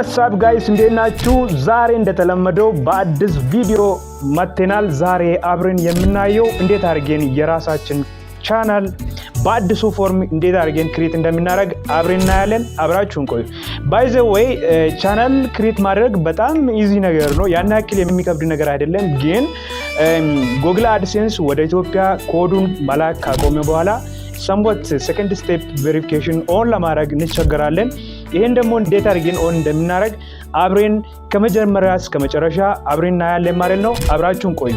ዋትስአፕ ጋይስ እንዴት ናችሁ? ዛሬ እንደተለመደው በአዲስ ቪዲዮ መጥተናል። ዛሬ አብረን የምናየው እንዴት አድርገን የራሳችን ቻናል በአዲሱ ፎርም እንዴት አድርገን ክሬት እንደምናደርግ አብረን እናያለን። አብራችሁን ቆዩ። ባይ ዘ ዌይ ቻናል ክሬት ማድረግ በጣም ኢዚ ነገር ነው። ያን ያክል የሚከብድ ነገር አይደለም። ግን ጉግል አድሴንስ ወደ ኢትዮጵያ ኮዱን መላክ ካቆመ በኋላ somewhat second step verification ኦን ለማድረግ እንቸገራለን። ይሄን ደግሞ እንዴት አድርገን ኦን እንደምናደርግ አብረን ከመጀመሪያ እስከ መጨረሻ አብረን እናያለን ማለት ነው። አብራችሁን ቆዩ።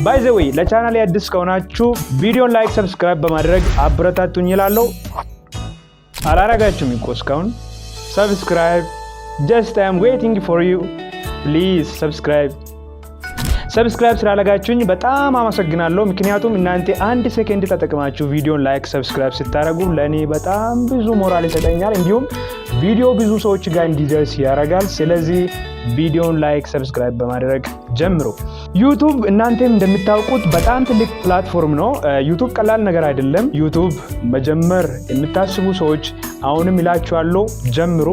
ባይ ዘ ዌይ ለቻናሌ አዲስ ከሆናችሁ ቪዲዮን ላይክ፣ ሰብስክራይብ በማድረግ አበረታቱኝ እላለሁ። አላረጋችሁም እኮ እስካሁን ሰብስክራይብ just I am waiting for you please subscribe ስላደረጋችሁኝ በጣም አመሰግናለሁ። ምክንያቱም እናንተ አንድ ሰከንድ ተጠቅማችሁ ቪዲዮን ላይክ ሰብስክራይብ ስታደርጉ ለኔ በጣም ብዙ ሞራል ይሰጠኛል። እንዲሁም ቪዲዮ ብዙ ሰዎች ጋር እንዲደርስ ያደርጋል። ስለዚህ ቪዲዮን ላይክ ሰብስክራይብ በማድረግ ጀምሩ። ዩቲዩብ እናንተም እንደምታውቁት በጣም ትልቅ ፕላትፎርም ነው። ዩቲዩብ ቀላል ነገር አይደለም። ዩቲዩብ መጀመር የምታስቡ ሰዎች አሁንም ይላችኋለሁ ጀምሩ።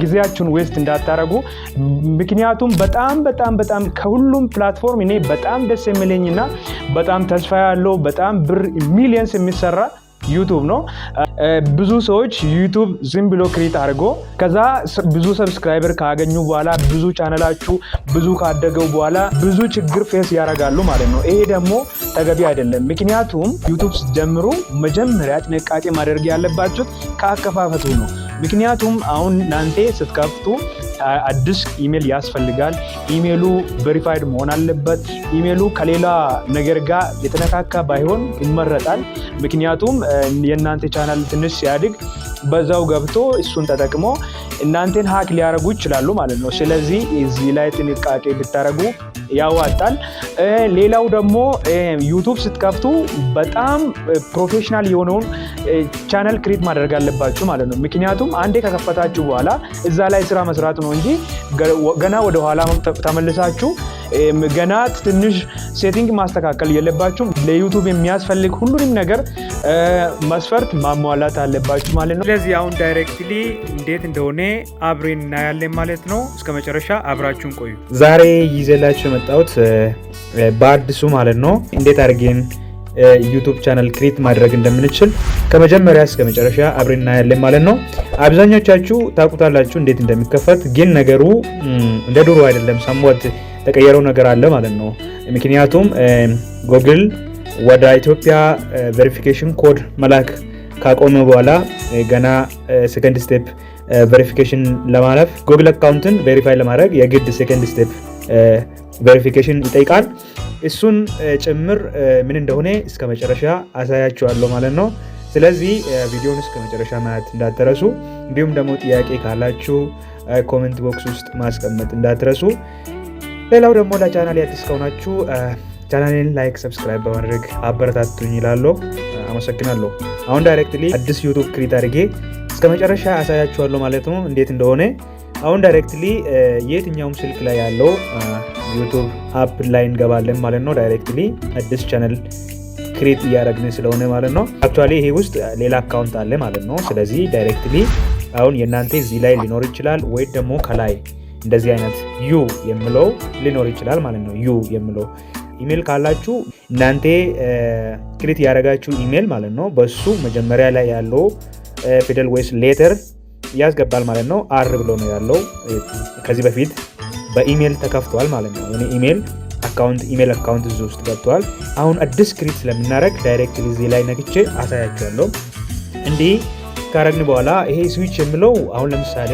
ጊዜያችሁን ዌስት እንዳታረጉ። ምክንያቱም በጣም ከሁሉም ፕላትፎርም እኔ በጣም ደስ የሚለኝና በጣም ተስፋ ያለው በጣም ብር ሚሊየንስ የሚሰራ ዩቲዩብ ነው። ብዙ ሰዎች ዩቲዩብ ዝም ብሎ ክሬት አድርጎ ከዛ ብዙ ሰብስክራይበር ካገኙ በኋላ ብዙ ቻናላችሁ ብዙ ካደገው በኋላ ብዙ ችግር ፌስ ያደርጋሉ ማለት ነው። ይሄ ደግሞ ተገቢ አይደለም። ምክንያቱም ዩቲዩብ ስትጀምሩ መጀመሪያ ጥንቃቄ ማድረግ ያለባችሁ ከአከፋፈቱ ነው። ምክንያቱም አሁን እናንተ ስትከፍቱ አዲስ ኢሜል ያስፈልጋል። ኢሜሉ ቬሪፋይድ መሆን አለበት። ኢሜሉ ከሌላ ነገር ጋር የተነካካ ባይሆን ይመረጣል። ምክንያቱም የእናንተ ቻናል ትንሽ ሲያድግ በዛው ገብቶ እሱን ተጠቅሞ እናንተን ሃክ ሊያደርጉ ይችላሉ ማለት ነው። ስለዚህ እዚህ ላይ ጥንቃቄ ብታደርጉ ያዋጣል። ሌላው ደግሞ ዩቲዩብ ስትከፍቱ በጣም ፕሮፌሽናል የሆነውን ቻናል ክሬት ማድረግ አለባችሁ ማለት ነው። ምክንያቱም አንዴ ከከፈታችሁ በኋላ እዛ ላይ ስራ መስራት ነው እንጂ ገና ወደ ኋላ ተመልሳችሁ ገና ትንሽ ሴቲንግ ማስተካከል የለባችሁም። ለዩቲዩብ የሚያስፈልግ ሁሉንም ነገር መስፈርት ማሟላት አለባችሁ ማለት ነው። ስለዚህ አሁን ዳይሬክትሊ እንዴት እንደሆነ አብረን እናያለን ማለት ነው። እስከ መጨረሻ አብራችሁን ቆዩ። ዛሬ ይዘላችሁ የመጣሁት በአዲሱ ማለት ነው እንዴት አድርገን ዩቲዩብ ቻናል ክሬት ማድረግ እንደምንችል ከመጀመሪያ እስከ መጨረሻ አብረን እናያለን ማለት ነው። አብዛኞቻችሁ ታውቁታላችሁ እንዴት እንደሚከፈት፣ ግን ነገሩ እንደ ድሮ አይደለም። somewhat ተቀየረው ነገር አለ ማለት ነው። ምክንያቱም ጉግል ወደ ኢትዮጵያ ቬሪፊኬሽን ኮድ መላክ ካቆመ በኋላ ገና ሰከንድ ስቴፕ ቬሪፊኬሽን ለማለፍ ጉግል አካውንትን ቬሪፋይ ለማድረግ የግድ ሰከንድ ስቴፕ ቬሪፊኬሽን ይጠይቃል። እሱን ጭምር ምን እንደሆነ እስከ መጨረሻ አሳያችኋለሁ ማለት ነው። ስለዚህ ቪዲዮውን እስከ መጨረሻ ማየት እንዳትረሱ። እንዲሁም ደግሞ ጥያቄ ካላችሁ ኮሜንት ቦክስ ውስጥ ማስቀመጥ እንዳትረሱ። ሌላው ደግሞ ለቻናሌ አዲስ ከሆናችሁ ቻናሌን ላይክ ሰብስክራይብ በማድረግ አበረታቱኝ ይላለሁ። አመሰግናለሁ። አሁን ዳይሬክትሊ አዲስ ዩቲዩብ ክሬት አድርጌ እስከ መጨረሻ አሳያችኋለሁ ማለት ነው እንዴት እንደሆነ። አሁን ዳይሬክትሊ የትኛውም ስልክ ላይ ያለው ዩቲዩብ አፕ ላይ እንገባለን ማለት ነው። ዳይሬክትሊ አዲስ ቻናል ክሬት እያደረግን ስለሆነ ማለት ነው። አክቹአሊ ይሄ ውስጥ ሌላ አካውንት አለ ማለት ነው። ስለዚህ ዳይሬክትሊ አሁን የእናንተ እዚህ ላይ ሊኖር ይችላል ወይ ደግሞ ከላይ እንደዚህ አይነት ዩ የሚለው ሊኖር ይችላል ማለት ነው። ዩ የሚለው ኢሜል ካላችሁ እናንተ ክሬት ያደረጋችሁ ኢሜል ማለት ነው። በሱ መጀመሪያ ላይ ያለው ፊደል ወይስ ሌተር ያስገባል ማለት ነው። አር ብሎ ነው ያለው። ከዚህ በፊት በኢሜል ተከፍቷል ማለት ነው። እኔ ኢሜል አካውንት እዚህ ውስጥ ገብቷል። አሁን አዲስ ክሬት ስለምናደርግ ዳይሬክትሊ እዚህ ላይ ነክቼ አሳያችኋለሁ። እንዲህ ካረግን በኋላ ይሄ ስዊች የሚለው አሁን ለምሳሌ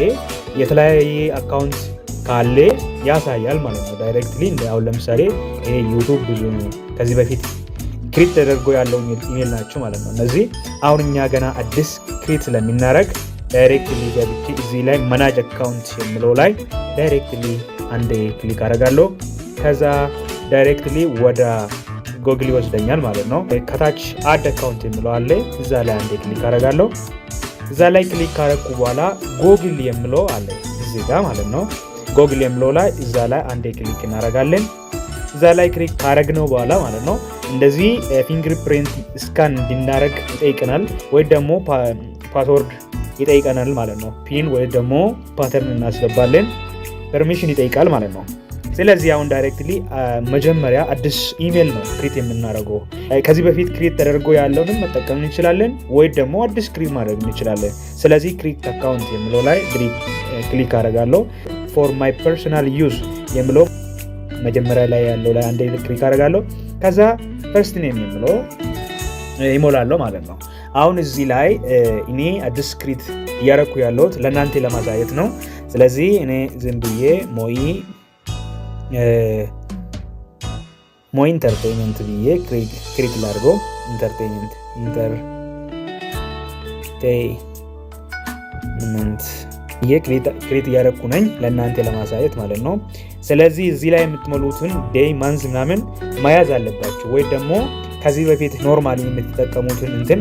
የተለያየ አካውንት ካለ ያሳያል ማለት ነው። ዳይሬክትሊ አሁን ለምሳሌ ይሄ ዩቲዩብ ብዙ ከዚህ በፊት ክሬት ተደርጎ ያለው ኢሜል ናቸው ማለት ነው። እነዚህ አሁን እኛ ገና አዲስ ክሬት ስለምናደርግ ዳይሬክትሊ ገብቼ እዚህ ላይ ማናጅ አካውንት የሚለው ላይ ዳይሬክትሊ አንዴ ክሊክ አደርጋለሁ። ከዛ ዳይሬክትሊ ወደ ጉግል ይወስደኛል ማለት ነው። ከታች አድ አካውንት የሚለው አለ። እዛ ላይ አንዴ ክሊክ አደርጋለሁ። እዛ ላይ ክሊክ ካረኩ በኋላ ጉግል የሚለው አለ እዚህ ጋር ማለት ነው። ጉግል የሚለው ላይ እዛ ላይ አንዴ ክሊክ እናደርጋለን። እዛ ላይ ክሊክ ካረግነው በኋላ ማለት ነው እንደዚህ ፊንገርፕሪንት ስካን እንድናደርግ ይጠይቀናል። ወይ ደግሞ ፓስወርድ ይጠይቀናል ማለት ነው። ፒን ወይ ደግሞ ፓተርን እናስገባለን። ፐርሚሽን ይጠይቃል ማለት ነው። ስለዚህ አሁን ዳይሬክትሊ መጀመሪያ አዲስ ኢሜል ነው ክሬት የምናደርገው። ከዚህ በፊት ክሬት ተደርጎ ያለውንም መጠቀም እንችላለን ወይ ደግሞ አዲስ ክሬት ማድረግ እንችላለን። ስለዚህ ክሬት አካውንት የሚለው ላይ ክሊክ አደርጋለሁ። ፎር ማይ ፐርሰናል ዩዝ የሚለው መጀመሪያ ላይ ያለው ላይ አንዴ ክሊክ አደርጋለሁ። ከዛ ፈርስት ኔም የሚለው ይሞላለሁ ማለት ነው። አሁን እዚህ ላይ እኔ አዲስ ክሬት እያደረኩ ያለሁት ለእናንተ ለማሳየት ነው። ስለዚህ እኔ ዝም ብዬ ሞይ ኢንተርቴይንመንት ብዬ ክሬት ላድርገው። ኢንተርቴይንመንት ብዬ ክሬት እያደረኩ ነኝ ለእናንተ ለማሳየት ማለት ነው። ስለዚህ እዚህ ላይ የምትሞሉትን ዴይ ማንዝ ምናምን መያዝ አለባችሁ ወይ ደግሞ ከዚህ በፊት ኖርማሊ የምትጠቀሙትን እንትን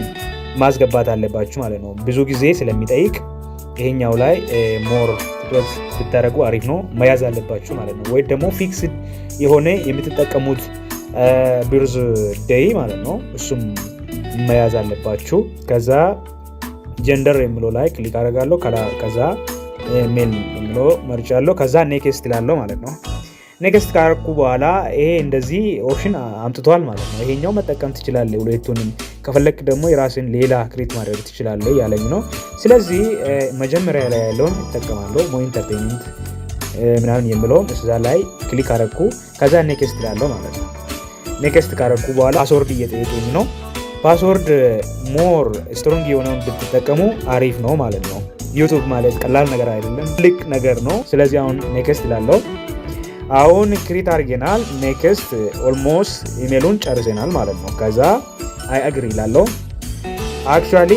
ማስገባት አለባችሁ ማለት ነው። ብዙ ጊዜ ስለሚጠይቅ ይሄኛው ላይ ሞር ትኩረት ብታደርጉ አሪፍ ነው። መያዝ አለባችሁ ማለት ነው። ወይ ደግሞ ፊክስድ የሆነ የምትጠቀሙት ቢርዝ ዴይ ማለት ነው። እሱም መያዝ አለባችሁ። ከዛ ጀንደር የሚለው ላይ ክሊክ አደርጋለሁ። ከዛ ሜል የሚለው መርጫለሁ። ከዛ ኔክስት እላለሁ ማለት ነው። ኔክስት ካረኩ በኋላ ይሄ እንደዚህ ኦፕሽን አምጥቷል ማለት ነው። ይሄኛው መጠቀም ትችላለህ ሁለቱንም። ከፈለክ ደግሞ የራስን ሌላ ክሬት ማድረግ ትችላለህ ያለኝ ነው። ስለዚህ መጀመሪያ ላይ ያለውን እጠቀማለሁ። ሞይ ኢንተርቴይንመንት ምናምን የሚለው እዛ ላይ ክሊክ አረኩ። ከዛ ኔክስት እላለሁ ማለት ነው። ኔክስት ካረኩ በኋላ ፓስወርድ እየጠየቀኝ ነው። ፓስወርድ ሞር ስትሮንግ የሆነውን ብትጠቀሙ አሪፍ ነው ማለት ነው። ዩቱብ ማለት ቀላል ነገር አይደለም፣ ትልቅ ነገር ነው። ስለዚህ አሁን ኔክስት እላለሁ። አሁን ክሬት አድርገናል። ኔክስት ኦልሞስት ኢሜሉን ጨርሰናል ማለት ነው። ከዛ አይ አግሪ እላለሁ። አክቹአሊ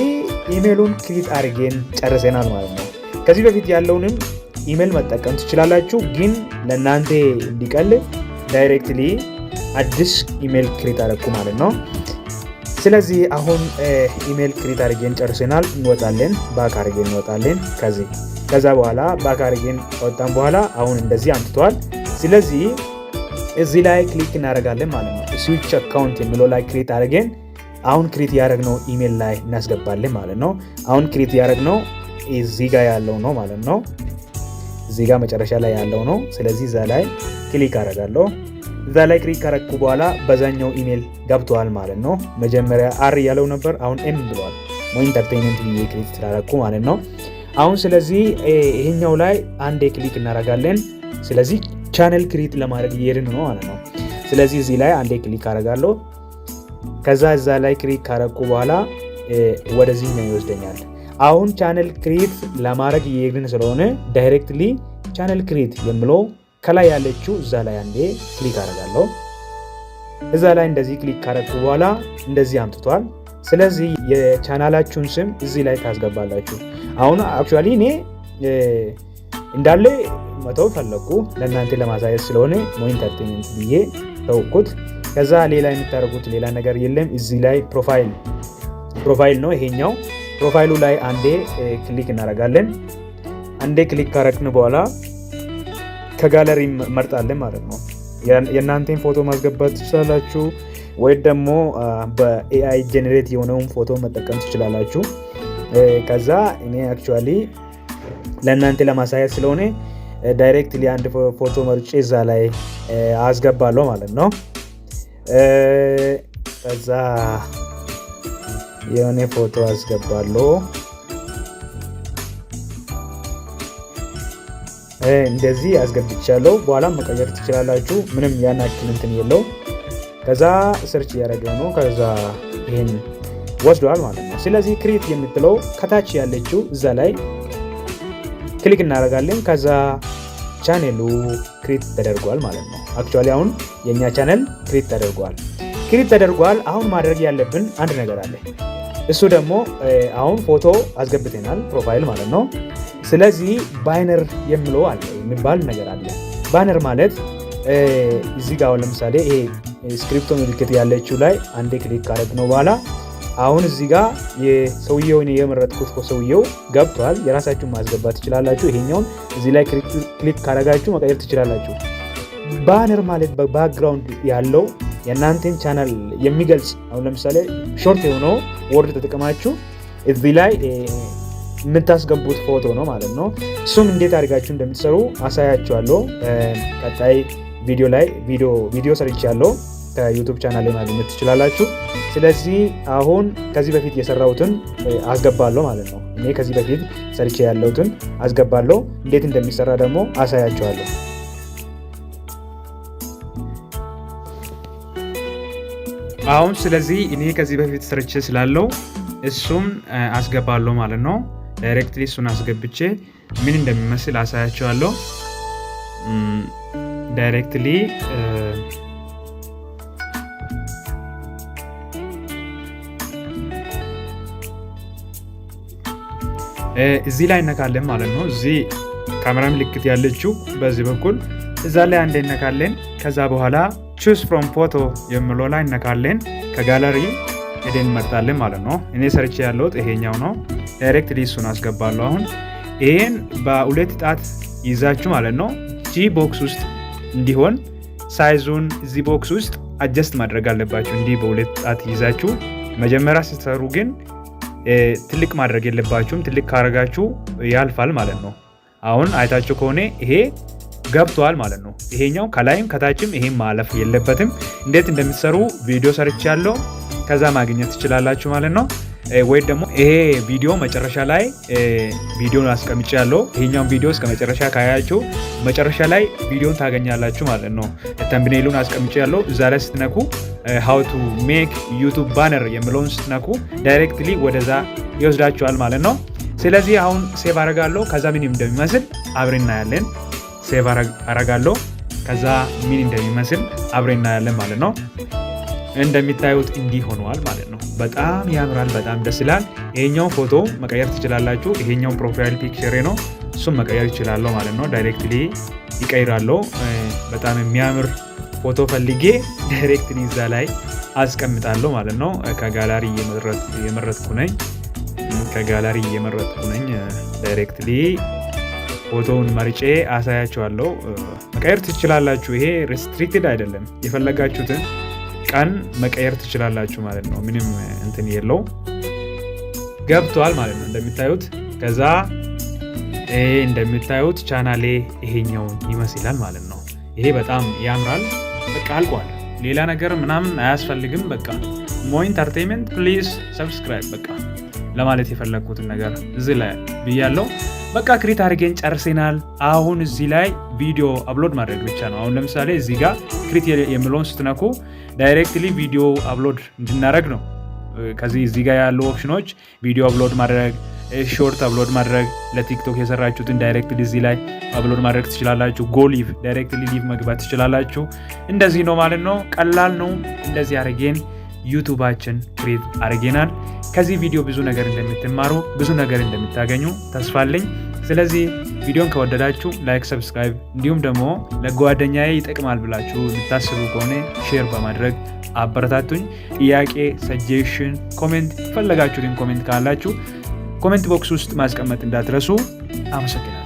ኢሜሉን ክሬት አድርገን ጨርሰናል ማለት ነው። ከዚህ በፊት ያለውንም ኢሜል መጠቀም ትችላላችሁ፣ ግን ለእናንተ እንዲቀል ዳይሬክትሊ አዲስ ኢሜል ክሬት አደረኩ ማለት ነው። ስለዚህ አሁን ኢሜል ክሬት አድርገን ጨርሰናል። እንወጣለን፣ ባክ አድርገን እንወጣለን። ከዛ በኋላ ባክ አድርገን ወጣን በኋላ አሁን እንደዚህ አምጥቷል። ስለዚህ እዚህ ላይ ክሊክ እናደርጋለን ማለት ነው። ስዊች አካውንት የሚለው ላይ ክሬት አድርገን አሁን ክሬት ያደረግነው ኢሜል ላይ እናስገባለን ማለት ነው። አሁን ክሬት ያደረግነው እዚህ ጋር ያለው ነው ማለት ነው። እዚህ ጋር መጨረሻ ላይ ያለው ነው። ስለዚህ እዛ ላይ ክሊክ አደርጋለሁ። እዛ ላይ ክሊክ ካረኩ በኋላ በዛኛው ኢሜል ገብተዋል ማለት ነው። መጀመሪያ አር ያለው ነበር፣ አሁን ኤም ብሏል። ሞይ ኢንተርቴይንመንት ብዬ ክሊክ ስላደረኩ ማለት ነው። አሁን ስለዚህ ይሄኛው ላይ አንዴ ክሊክ እናደርጋለን። ስለዚህ ቻነል ክሬት ለማድረግ እየሄድን ነው ማለት ነው። ስለዚህ እዚህ ላይ አንዴ ክሊክ አደርጋለሁ። ከዛ እዛ ላይ ክሊክ ካረኩ በኋላ ወደዚህ ነው ይወስደኛል። አሁን ቻነል ክሬት ለማድረግ እየሄድን ስለሆነ ዳይሬክትሊ ቻነል ክሬት የሚለው ከላይ ያለችው እዛ ላይ አንዴ ክሊክ አደርጋለሁ። እዛ ላይ እንደዚህ ክሊክ ካረኩ በኋላ እንደዚህ አምጥቷል። ስለዚህ የቻናላችሁን ስም እዚህ ላይ ታስገባላችሁ። አሁን አክቹአሊ እኔ እንዳለ መተው ፈለኩ ለእናንተ ለማሳየት ስለሆነ ሞይ ኢንተርቴይንመንት ብዬ ተውኩት። ከዛ ሌላ የምታደርጉት ሌላ ነገር የለም። እዚህ ላይ ፕሮፋይል ነው ይሄኛው። ፕሮፋይሉ ላይ አንዴ ክሊክ እናደርጋለን። አንዴ ክሊክ ካረግን በኋላ ከጋለሪ መርጣለን ማለት ነው። የእናንተን ፎቶ ማስገባት ትችላላችሁ ወይ ደግሞ በኤአይ ጀነሬት የሆነውን ፎቶ መጠቀም ትችላላችሁ። ከዛ እኔ አክቹአሊ ለእናንተ ለማሳየት ስለሆነ ዳይሬክትሊ አንድ ፎቶ መርጬ እዛ ላይ አስገባለሁ ማለት ነው። ከዛ የሆነ ፎቶ አስገባለሁ። እንደዚህ አስገብቻለሁ። በኋላ መቀየር ትችላላችሁ። ምንም ያን ያክል እንትን የለው። ከዛ ሰርች እያደረገ ነው። ከዛ ይሄን ወስዷል ማለት ነው። ስለዚህ ክሬት የምትለው ከታች ያለችው እዛ ላይ ክሊክ እናደርጋለን። ከዛ ቻኔሉ ክሬት ተደርጓል ማለት ነው። አክቹአሊ አሁን የኛ ቻናል ክሬት ተደርጓል። አሁን ማድረግ ያለብን አንድ ነገር አለ። እሱ ደግሞ አሁን ፎቶ አስገብተናል፣ ፕሮፋይል ማለት ነው። ስለዚህ ባነር የሚለው አለ የሚባል ነገር አለ። ባነር ማለት እዚህ ጋር ለምሳሌ ይሄ ስክሪፕቶ ምልክት ያለችው ላይ አንዴ ክሊክ ካደረግነው በኋላ አሁን እዚህ ጋር የሰውየውን የመረጥኩት ሰውየው ገብቷል። የራሳችሁን ማስገባት ትችላላችሁ። ይሄኛውን እዚህ ላይ ክሊክ ካደረጋችሁ መቀየር ትችላላችሁ። ባነር ማለት በባክግራውንድ ያለው የእናንተን ቻናል የሚገልጽ አሁን ለምሳሌ ሾርት የሆነው ወርድ ተጠቅማችሁ እዚህ ላይ የምታስገቡት ፎቶ ነው ማለት ነው። እሱም እንዴት አድርጋችሁ እንደምትሰሩ አሳያችኋለሁ። ቀጣይ ቪዲዮ ላይ ቪዲዮ ሰርቻለሁ ከዩቲዩብ ቻናል ላይ ማግኘት ትችላላችሁ። ስለዚህ አሁን ከዚህ በፊት የሰራሁትን አስገባለሁ ማለት ነው። እኔ ከዚህ በፊት ሰርቼ ያለሁትን አስገባለሁ። እንዴት እንደሚሰራ ደግሞ አሳያችኋለሁ። አሁን ስለዚህ እኔ ከዚህ በፊት ሰርቼ ስላለው እሱም አስገባለሁ ማለት ነው። ዳይሬክትሊ እሱን አስገብቼ ምን እንደሚመስል አሳያችኋለሁ። ዳይሬክትሊ እዚህ ላይ እነካለን ማለት ነው። እዚህ ካሜራ ምልክት ያለችው በዚህ በኩል እዛ ላይ አንዴ እነካለን። ከዛ በኋላ choose from photo የሚለው ላይ እነካለን። ከጋለሪ ሄደን እንመርጣለን ማለት ነው። እኔ ሰርቼ ያለሁት ይሄኛው ነው። ዳይሬክትሊ እሱን አስገባለሁ። አሁን ይሄን በሁለት ጣት ይዛችሁ ማለት ነው ጂ ቦክስ ውስጥ እንዲሆን ሳይዙን እዚህ ቦክስ ውስጥ አጀስት ማድረግ አለባችሁ። እንዲህ በሁለት ጣት ይዛችሁ መጀመሪያ ስትሰሩ ግን ትልቅ ማድረግ የለባችሁም። ትልቅ ካረጋችሁ ያልፋል ማለት ነው። አሁን አይታችሁ ከሆነ ይሄ ገብቷል ማለት ነው። ይሄኛው ከላይም ከታችም ይሄም ማለፍ የለበትም። እንዴት እንደምትሰሩ ቪዲዮ ሰርቻለሁ፣ ከዛ ማግኘት ትችላላችሁ ማለት ነው። ወይ ደግሞ ይሄ ቪዲዮ መጨረሻ ላይ ቪዲዮን አስቀምጫለሁ። ይሄኛውን ቪዲዮ እስከ መጨረሻ ካያችሁ መጨረሻ ላይ ቪዲዮን ታገኛላችሁ ማለት ነው። ተምብኔሉን አስቀምጫለሁ። እዛ ላይ ስትነኩ how to make YouTube banner የሚለውን ስትነኩ ዳይሬክትሊ ወደዛ ይወስዳችኋል ማለት ነው። ስለዚህ አሁን ሴቭ አረጋለሁ። ከዛ ምን እንደሚመስል አብረን እናያለን። ሴቭ አረጋለሁ። ከዛ ምን እንደሚመስል አብረን እናያለን ማለት ነው። እንደሚታዩት እንዲህ ሆነዋል ማለት ነው። በጣም ያምራል፣ በጣም ደስ ይላል። ይሄኛው ፎቶ መቀየር ትችላላችሁ። ይሄኛው ፕሮፋይል ፒክቸር ነው፣ እሱም መቀየር ይችላለሁ ማለት ነው። ዳይሬክትሊ ይቀይራለሁ። በጣም የሚያምር ፎቶ ፈልጌ ዳይሬክትሊ እዛ ላይ አስቀምጣለሁ ማለት ነው። ከጋላሪ እየመረጥኩ ነኝ። ዳይሬክትሊ ፎቶውን መርጬ አሳያችኋለሁ። መቀየር ትችላላችሁ። ይሄ ሬስትሪክትድ አይደለም። የፈለጋችሁትን ቀን መቀየር ትችላላችሁ ማለት ነው። ምንም እንትን የለው። ገብቷል ማለት ነው እንደሚታዩት። ከዛ እንደሚታዩት ቻናሌ ይሄኛውን ይመስላል ማለት ነው። ይሄ በጣም ያምራል። በቃ አልቋል። ሌላ ነገር ምናምን አያስፈልግም። በቃ ሞ ኢንተርቴይንመንት ፕሊዝ ሰብስክራይብ በቃ ለማለት የፈለግኩትን ነገር እዚህ ላይ ብያለሁ። በቃ ክሪት አድርገን ጨርሰናል። አሁን እዚህ ላይ ቪዲዮ አፕሎድ ማድረግ ብቻ ነው። አሁን ለምሳሌ እዚህ ጋር ክሪት የሚለውን ስትነኩ ዳይሬክትሊ ቪዲዮ አፕሎድ እንድናደርግ ነው። ከዚህ እዚህ ጋር ያሉ ኦፕሽኖች ቪዲዮ አፕሎድ ማድረግ፣ ሾርት አፕሎድ ማድረግ፣ ለቲክቶክ የሰራችሁትን ዳይሬክትሊ እዚህ ላይ አፕሎድ ማድረግ ትችላላችሁ። ጎ ሊቭ ዳይሬክትሊ ሊቭ መግባት ትችላላችሁ። እንደዚህ ነው ማለት ነው። ቀላል ነው። እንደዚህ አድርገን ዩቱባችን ክሬት አድርገናል። ከዚህ ቪዲዮ ብዙ ነገር እንደምትማሩ ብዙ ነገር እንደምታገኙ ተስፋ አለኝ። ስለዚህ ቪዲዮን ከወደዳችሁ ላይክ፣ ሰብስክራይብ እንዲሁም ደግሞ ለጓደኛዬ ይጠቅማል ብላችሁ ልታስቡ ከሆነ ሼር በማድረግ አበረታቱኝ። ጥያቄ፣ ሰጀሽን፣ ኮሜንት ፈለጋችሁትን ኮሜንት ካላችሁ ኮሜንት ቦክስ ውስጥ ማስቀመጥ እንዳትረሱ። አመሰግናለሁ።